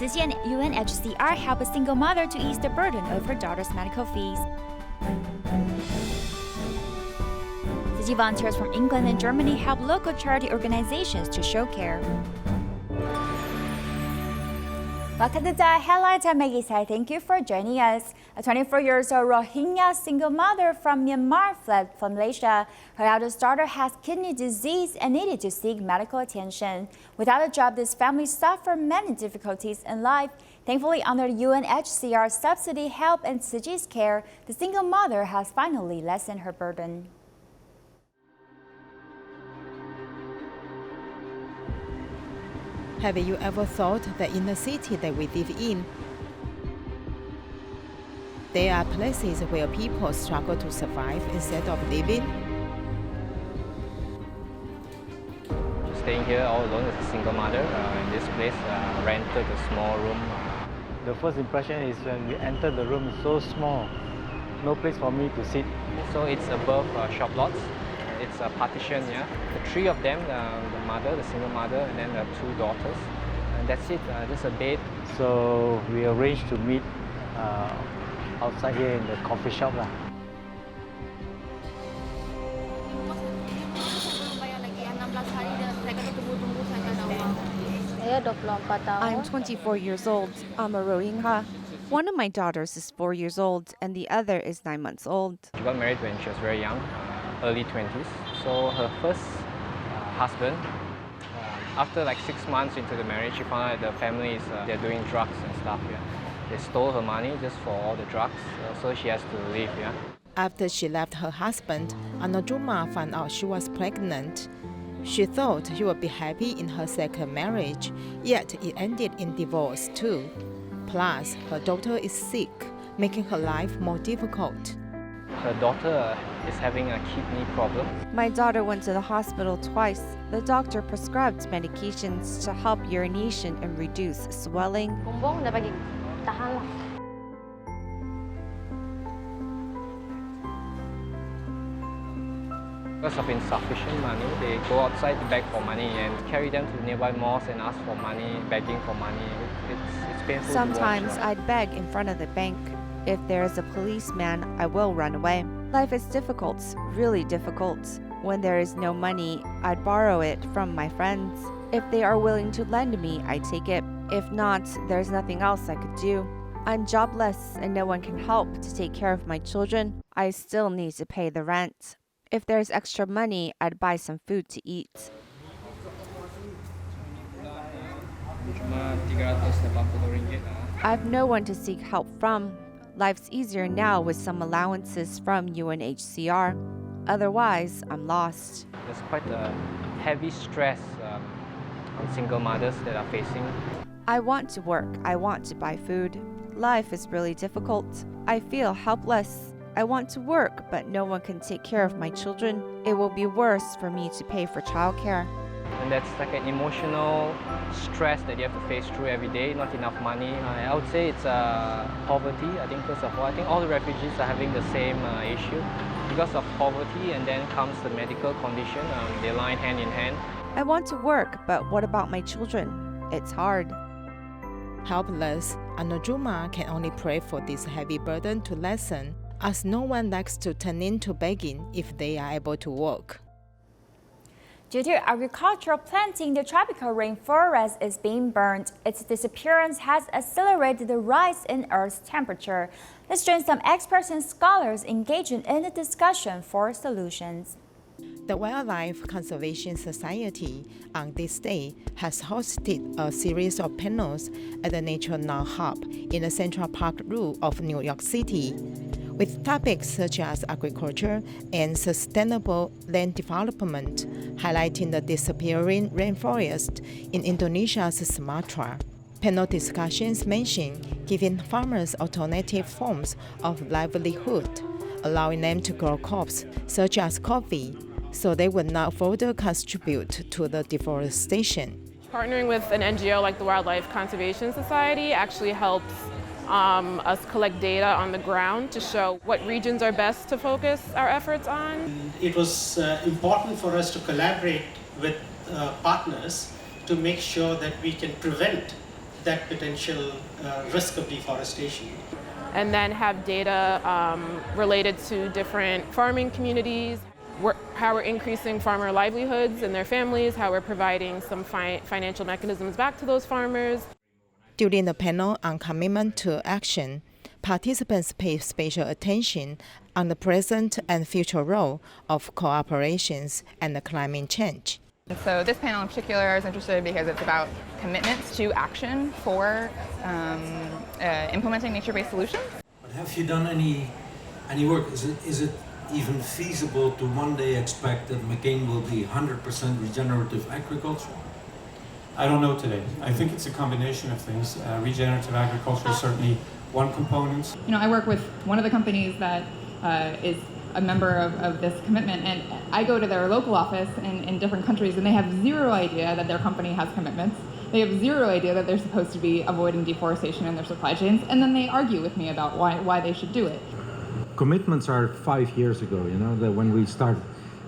Tzu Chi and UNHCR help a single mother to ease the burden of her daughter's medical fees. Tzu Chi volunteers from England and Germany help local charity organizations to show care. Welcome to DaAi Headlines. I'm Maggie Tsai. Thank you for joining us. A 24-year-old Rohingya single mother from Myanmar fled from Malaysia. Her eldest daughter has kidney disease and needed to seek medical attention. Without a job, this family suffered many difficulties in life. Thankfully, under UNHCR subsidy help and Tzu Chi's care, the single mother has finally lessened her burden. Have you ever thought that in the city that we live in, there are places where people struggle to survive instead of living? Staying here all alone as a single mother in this place, rented a small room. The first impression is when we entered the room, it's so small, no place for me to sit. So it's above shop lots. It's a partition, yeah. The three of them, the mother, the single mother, and then the two daughters. And that's it, just a bed. So we arranged to meet outside here in the coffee shop. I'm 24 years old. I'm a Rohingya. One of my daughters is 4 years old and the other is 9 months old. She got married when she was very young, early 20s. So her first husband, after like 6 months into the marriage, she found out the family is they're doing drugs and stuff. Yeah, they stole her money just for all the drugs, so she has to leave. Yeah. After she left her husband, Anojuma found out she was pregnant. She thought she would be happy in her second marriage, yet it ended in divorce too. Plus, her daughter is sick, making her life more difficult. Her daughter is having a kidney problem. My daughter went to the hospital twice. The doctor prescribed medications to help urination and reduce swelling. Because of insufficient money, they go outside to beg for money and carry them to nearby malls and ask for money, begging for money. It's painful. Sometimes to watch. I'd beg in front of the bank. If there is a policeman, I will run away. Life is difficult, really difficult. When there is no money, I'd borrow it from my friends. If they are willing to lend me, I take it. If not, there's nothing else I could do. I'm jobless and no one can help to take care of my children. I still need to pay the rent. If there's extra money, I'd buy some food to eat. I have no one to seek help from. Life's easier now with some allowances from UNHCR. Otherwise, I'm lost. There's quite a heavy stress on single mothers that are facing. I want to work. I want to buy food. Life is really difficult. I feel helpless. I want to work, but no one can take care of my children. It will be worse for me to pay for childcare. And that's like an emotional stress that you have to face through every day, not enough money. I would say it's poverty. I think first of all, I think all the refugees are having the same issue. Because of poverty, and then comes the medical condition, they lie hand in hand. I want to work, but what about my children? It's hard. Helpless, Anojuma can only pray for this heavy burden to lessen, as no one likes to turn into begging if they are able to work. Due to agricultural planting, the tropical rainforest is being burned. Its disappearance has accelerated the rise in Earth's temperature. Let's join some experts and scholars engaging in the discussion for solutions. The Wildlife Conservation Society on this day has hosted a series of panels at the Nature Now Hub in the Central Park Zoo of New York City, with topics such as agriculture and sustainable land development, highlighting the disappearing rainforest in Indonesia's Sumatra. Panel discussions mention giving farmers alternative forms of livelihood, allowing them to grow crops such as coffee, so they would not further contribute to the deforestation. Partnering with an NGO like the Wildlife Conservation Society actually helps us collect data on the ground to show what regions are best to focus our efforts on. It was important for us to collaborate with partners to make sure that we can prevent that potential risk of deforestation. And then have data related to different farming communities, how we're increasing farmer livelihoods and their families, how we're providing some financial mechanisms back to those farmers. During the panel on commitment to action, participants paid special attention on the present and future role of cooperations and climate change. So this panel in particular I was interested because it's about commitments to action for implementing nature-based solutions. But have you done any work? Is it even feasible to one day expect that McCain will be 100% regenerative agriculture? I don't know today. I think it's a combination of things. Regenerative agriculture is certainly one component. You know, I work with one of the companies that is a member of this commitment, and I go to their local office in different countries and they have zero idea that their company has commitments. They have zero idea that they're supposed to be avoiding deforestation in their supply chains, and then they argue with me about why they should do it. Commitments are 5 years ago, you know, that when we started.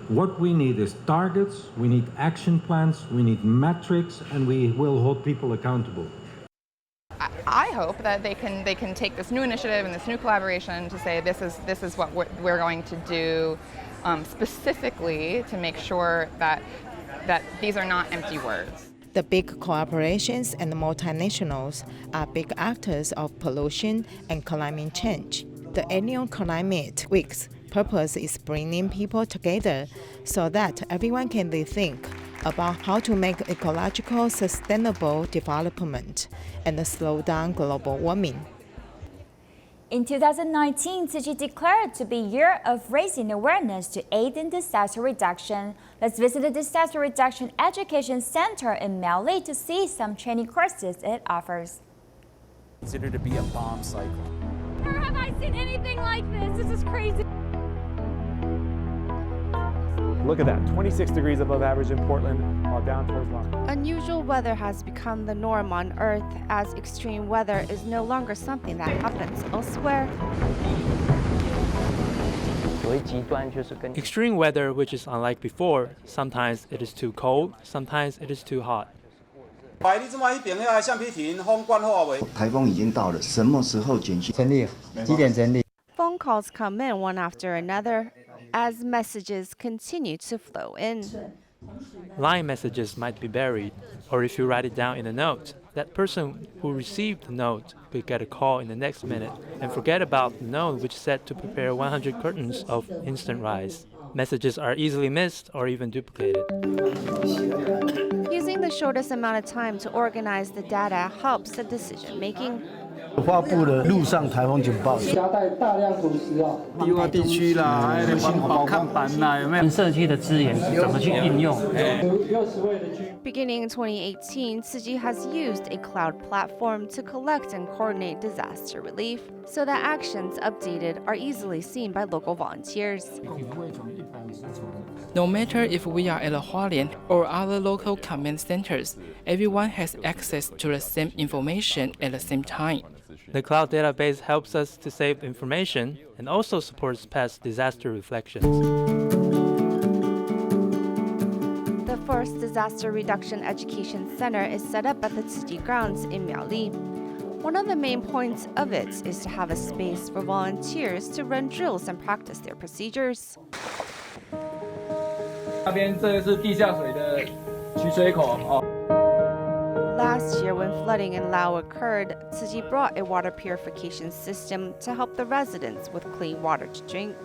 What we need is targets, we need action plans, we need metrics, and we will hold people accountable. I hope that they can take this new initiative and this new collaboration to say this is what we're going to do specifically to make sure that these are not empty words. The big corporations and multinationals are big actors of pollution and climate change. The annual Climate Week's purpose is bringing people together so that everyone can rethink about how to make ecological sustainable development and slow down global warming. In 2019, Tzu Chi declared to be Year of Raising Awareness to Aid in Disaster Reduction. Let's visit the Disaster Reduction Education Center in Malaysia to see some training courses it offers. Considered to be a bomb cycle. Never have I seen anything like this. This is crazy. Look at that, 26 degrees above average in Portland, while down towards Long. Unusual weather has become the norm on Earth, as extreme weather is no longer something that happens elsewhere. Extreme weather, which is unlike before, sometimes it is too cold, sometimes it is too hot. 台橡皮艇封关后为台风已经到了，什么时候简讯？整理，几点整理？ Phone calls come in one after another as messages continue to flow in. Line messages might be buried, or if you write it down in a note, that person who received the note could get a call in the next minute and forget about the note which said to prepare 100 cartons of instant rice. Messages are easily missed or even duplicated. Using the shortest amount of time to organize the data helps the decision making. 发布了陆上台风警报，携带大量土石啊，低洼地区啦，还有环保看板啦，有没有？社区的资源怎么去运用？Beginning in 2018, Tzu Chi has used a cloud platform to collect and coordinate disaster relief, so that actions updated are easily seen by local volunteers. No matter if we are at Hualien or other local command centers, everyone has access to the same information at the same time. The cloud database helps us to save information and also supports past disaster reflections. The first Disaster Reduction Education Center is set up at the Tzu Chi grounds in Miaoli. One of the main points of it is to have a space for volunteers to run drills and practice their procedures. 那边这个是地下水的取水口哦。 Last year, when flooding in Laos occurred, Tzu Chi brought a water purification system to help the residents with clean water to drink.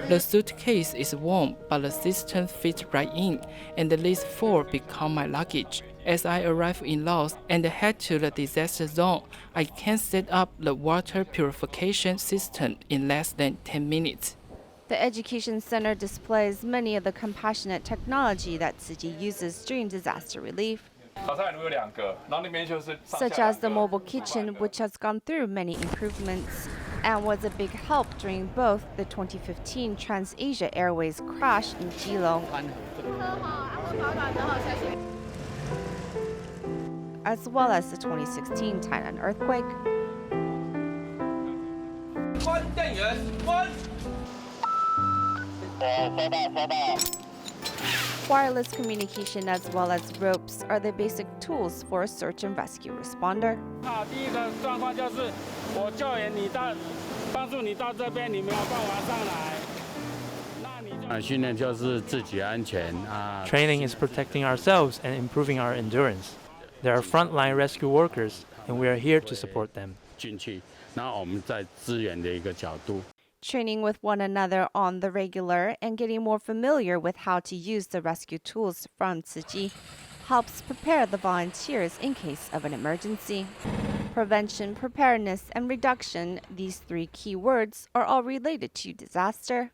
The suitcase is warm, but the system fits right in, and the least 4 become my luggage. As I arrive in Laos and head to the disaster zone, I can set up the water purification system in less than 10 minutes. The education center displays many of the compassionate technology that Tzu Chi uses during disaster relief, such as the mobile kitchen, which has gone through many improvements and was a big help during both the 2015 Trans-Asia Airways crash in Geelong, as well as the 2016 Thailand earthquake. Wireless communication as well as ropes are the basic tools for a search and rescue responder. 第一个状况就是我救援你到帮助你到这边，你没有办法上来。 Training is protecting ourselves and improving our endurance. There are frontline rescue workers, and we are here to support them. Training with one another on the regular and getting more familiar with how to use the rescue tools from Tzu Chi helps prepare the volunteers in case of an emergency. Prevention, preparedness, and reduction, these three key words, are all related to disaster.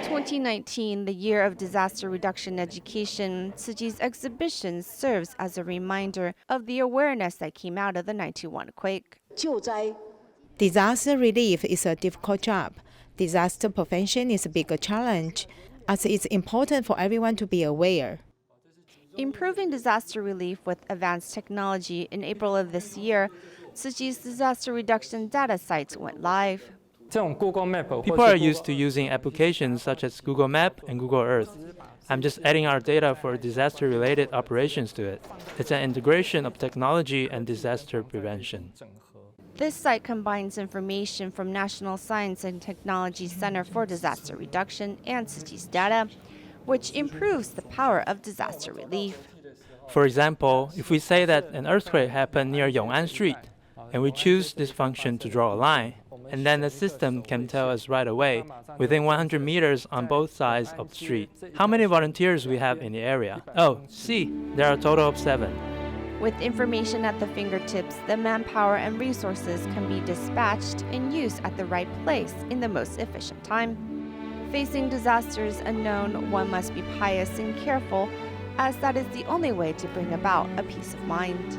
2019, the year of disaster reduction education, Tzu Chi's exhibition serves as a reminder of the awareness that came out of the 9/11 quake. Disaster relief is a difficult job. Disaster prevention is a bigger challenge, as it's important for everyone to be aware. Improving disaster relief with advanced technology, in April of this year, Tzu Chi's disaster reduction data sites went live. People are used to using applications such as Google Map and Google Earth. I'm just adding our data for disaster-related operations to it. It's an integration of technology and disaster prevention. This site combines information from National Science and Technology Center for Disaster Reduction and Tzu Chi's data, which improves the power of disaster relief. For example, if we say that an earthquake happened near Yong'an Street, and we choose this function to draw a line, and then the system can tell us right away, within 100 meters on both sides of the street, how many volunteers we have in the area. Oh, see, there are a total of 7. With information at the fingertips, the manpower and resources can be dispatched and used at the right place in the most efficient time. Facing disasters unknown, one must be pious and careful, as that is the only way to bring about a peace of mind.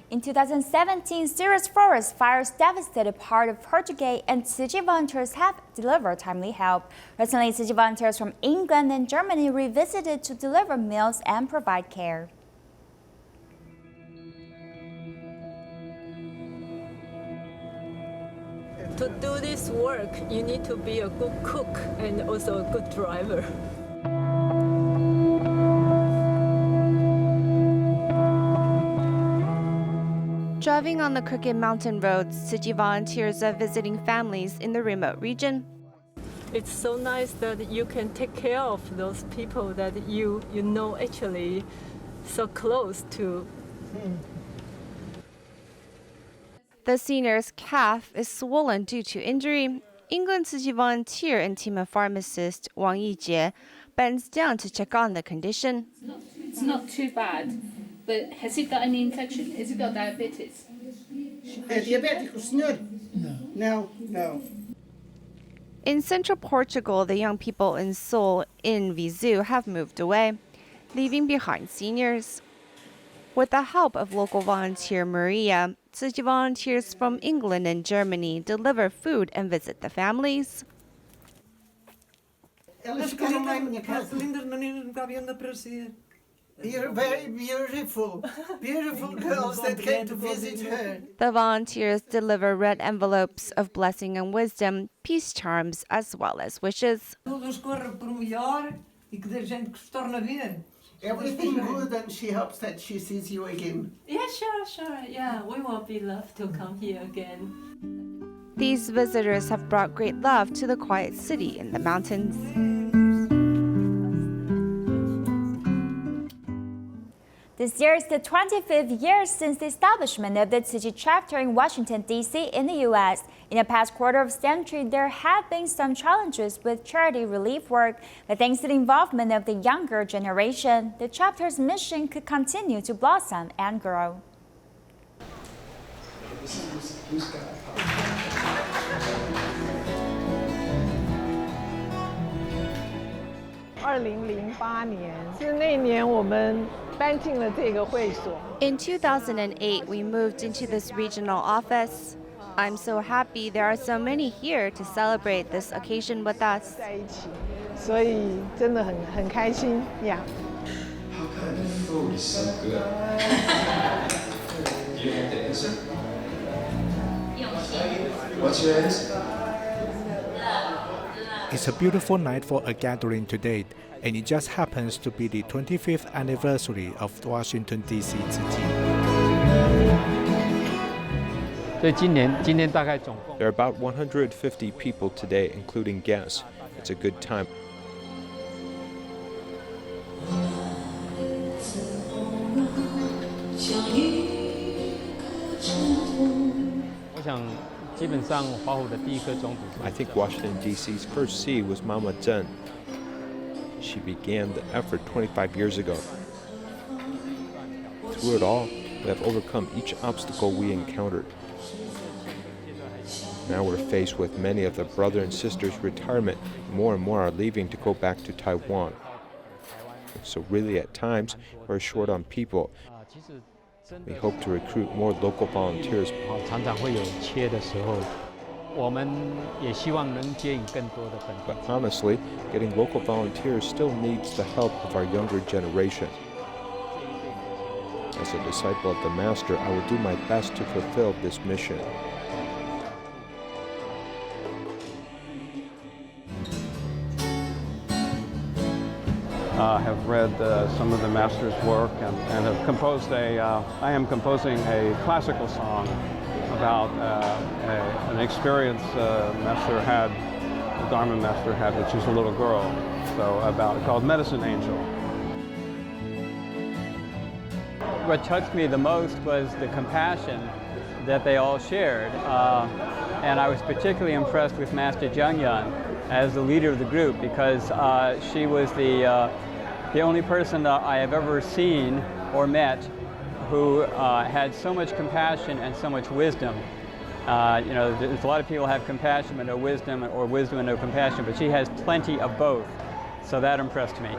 In 2017, serious forest fires devastated part of Portugal, and Tzu Chi volunteers have delivered timely help. Recently, Tzu Chi volunteers from England and Germany revisited to deliver meals and provide care. To do this work, you need to be a good cook and also a good driver. Driving on the crooked mountain roads, Tzu Chi volunteers are visiting families in the remote region. It's so nice that you can take care of those people that you know actually so close to. The senior's calf is swollen due to injury. England Tzu Chi volunteer and team of pharmacist Wang Yijie bends down to check on the condition. It's not too bad, but has he got any infection? Has he got diabetes? No. In central Portugal, the young people in Seoul in Vizu have moved away, leaving behind seniors. With the help of local volunteer Maria, Tzu Chi volunteers from England and Germany deliver food and visit the families. You're very beautiful girls that came to visit her. The volunteers deliver red envelopes of blessing and wisdom, peace charms, as well as wishes. Everything good, and she hopes that she sees you again. Yeah, sure. Yeah, we will be loved to come here again. These visitors have brought great love to the quiet city in the mountains. This year is the 25th year since the establishment of the Tzu Chi chapter in Washington, D.C. in the U.S. In the past quarter of a century, there have been some challenges with charity relief work, but thanks to the involvement of the younger generation, the chapter's mission could continue to blossom and grow. In 2008, we moved into this regional office. I'm so happy there are so many here to celebrate this occasion with us. What's your answer? It's a beautiful night for a gathering today, and it just happens to be the 25th anniversary of Washington, D.C. Tzu Chi. There are about 150 people today, including guests. It's a good time. I think Washington, D.C.'s first C was Mama Tsai. She began the effort 25 years ago. Through it all, we have overcome each obstacle we encountered. Now we're faced with many of the brother and sisters' retirement. More and more are leaving to go back to Taiwan. So really at times, we're short on people. We hope to recruit more local volunteers. But honestly, getting local volunteers still needs the help of our younger generation. As a disciple of the Master, I will do my best to fulfill this mission. Have read some of the Master's work and have composed I am composing a classical song about an experience Master had, the Dharma Master had, which is a little girl, called Medicine Angel. What touched me the most was the compassion that they all shared. And I was particularly impressed with Master Jungyun as the leader of the group because she was the only person that I have ever seen or met who had so much compassion and so much wisdom. There's a lot of people have compassion but no wisdom, or wisdom and no compassion, but she has plenty of both. So that impressed me.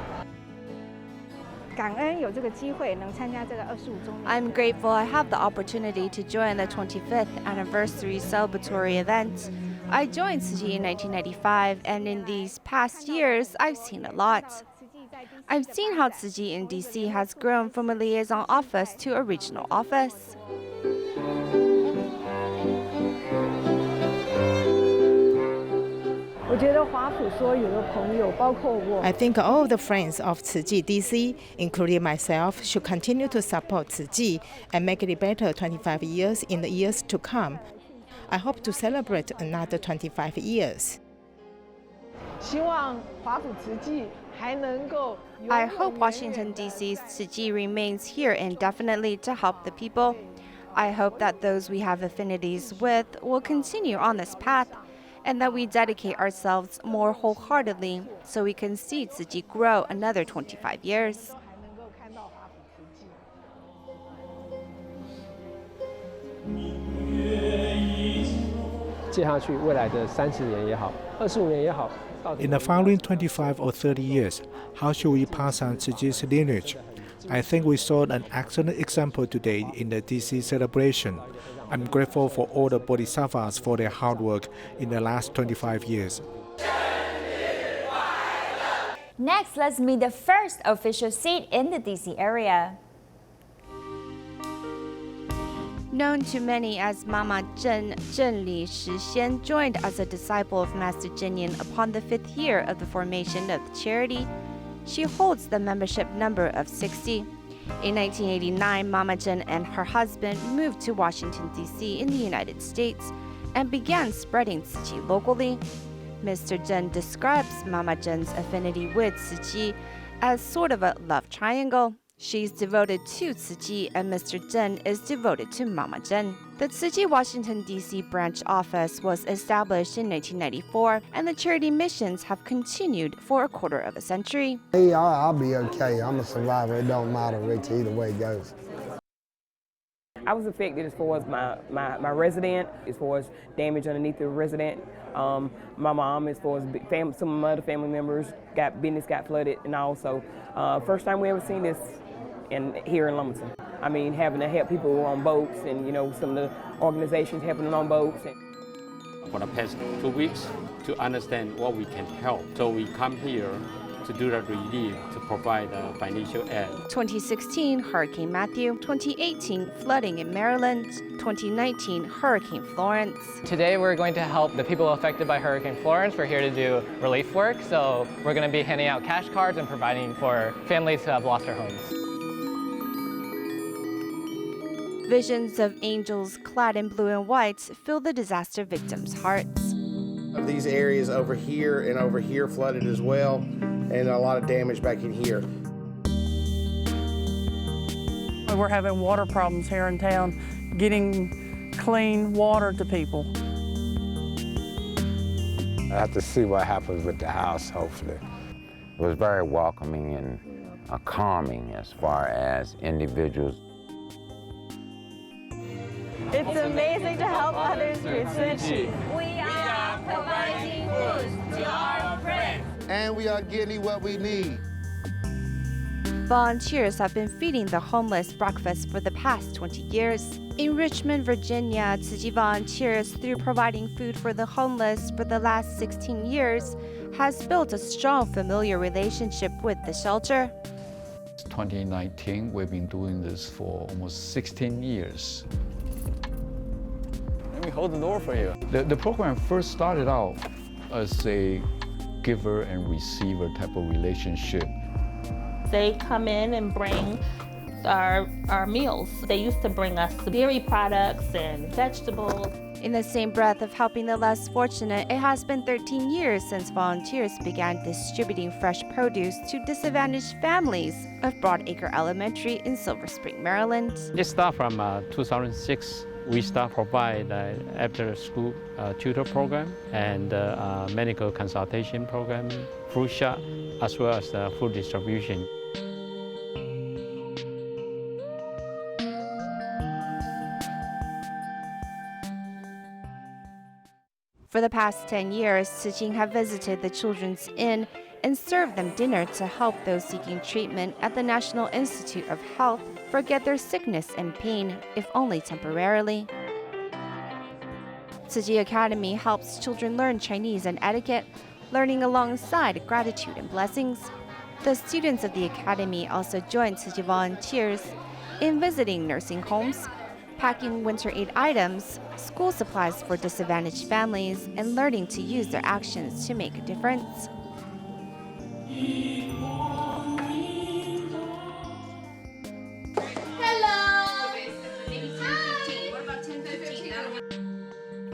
I'm grateful I have the opportunity to join the 25th anniversary celebratory event. I joined Tzu Chi in 1995, and in these past years, I've seen a lot. I've seen how Tzu Chi in DC has grown from a liaison office to a regional office. I think all the friends of Tzu Chi DC, including myself, should continue to support Tzu Chi and make it better 25 years in the years to come. I hope to celebrate another 25 years. I hope Washington, D.C.'s Tzu Chi remains here indefinitely to help the people. I hope that those we have affinities with will continue on this path, and that we dedicate ourselves more wholeheartedly so we can see Tzu Chi grow another 25 years. In the following 25 or 30 years, how should we pass on Tzu Chi's lineage? I think we saw an excellent example today in the DC celebration. I'm grateful for all the bodhisattvas for their hard work in the last 25 years. Next, let's meet the first official seat in the DC area. Known to many as Mama Zhen, Zhenli Shixian joined as a disciple of Master Zhenyan upon the 5th year of the formation of the charity. She holds the membership number of 60. In 1989, Mama Zhen and her husband moved to Washington, D.C. in the United States and began spreading Tzu Chi locally. Mr. Zhen describes Mama Zhen's affinity with Tzu Chi as sort of a love triangle. She's devoted to Tzu Chi, and Mr. Zhen is devoted to Mama Zhen. The Tzu Chi Washington, D.C. branch office was established in 1994, and the charity missions have continued for a quarter of a century. Hey, I'll be okay. I'm a survivor. It don't matter, Rich, either way it goes. I was affected as far as my resident, as far as damage underneath the resident. My mom, as far as some of my other family members, business got flooded, and also first time we ever seen this here in Lumberton. I mean, having to help people on boats, and some of the organizations helping them on boats. For the past 2 weeks, to understand what we can help, so we come here to do the relief, to provide financial aid. 2016, Hurricane Matthew. 2018, flooding in Maryland. 2019, Hurricane Florence. Today we're going to help the people affected by Hurricane Florence. We're here to do relief work, so we're going to be handing out cash cards and providing for families who have lost their homes. Visions of angels clad in blue and white fill the disaster victims' hearts. Of these areas over here and over here flooded as well, and a lot of damage back in here. We're having water problems here in town, getting clean water to people. I have to see what happens with the house, hopefully. It was very welcoming and calming as far as individuals. It's amazing to help others through Tzu Chi. We are providing food to our friends. And we are getting what we need. Volunteers have been feeding the homeless breakfast for the past 20 years. In Richmond, Virginia, Tzu Chi volunteers, through providing food for the homeless for the last 16 years, has built a strong familiar relationship with the shelter. 2019, we've been doing this for almost 16 years. Let me hold the door for you. The program first started out as a giver and receiver type of relationship. They come in and bring our meals. They used to bring us dairy products and vegetables. In the same breath of helping the less fortunate, it has been 13 years since volunteers began distributing fresh produce to disadvantaged families of Broadacre Elementary in Silver Spring, Maryland. It started from 2006. We start provide after-school tutor program and medical consultation program, food shop, as well as food distribution. For the past 10 years, Tzu Chi have visited the Children's Inn and served them dinner to help those seeking treatment at the National Institute of Health forget their sickness and pain, if only temporarily. Tzu Chi Academy helps children learn Chinese and etiquette, learning alongside gratitude and blessings. The students of the academy also join Tzu Chi volunteers in visiting nursing homes, packing winter aid items, school supplies for disadvantaged families, and learning to use their actions to make a difference.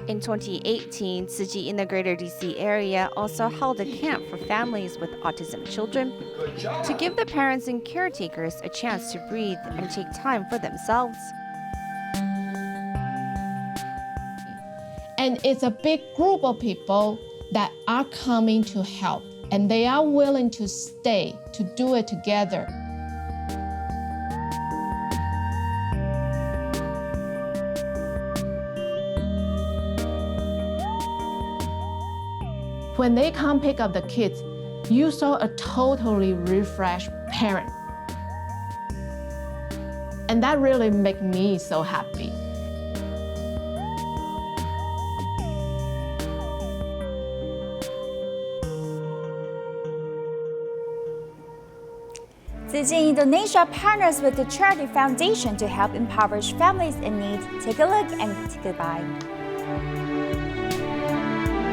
In 2018, Tzu Chi in the greater DC area also held a camp for families with autism children to give the parents and caretakers a chance to breathe and take time for themselves. And it's a big group of people that are coming to help, and they are willing to stay to do it together. When they come pick up the kids, you saw a totally refreshed parent. And that really makes me so happy. Tzu Chi Indonesia partners with the Charity Foundation to help impoverished families in need. Take a look and goodbye.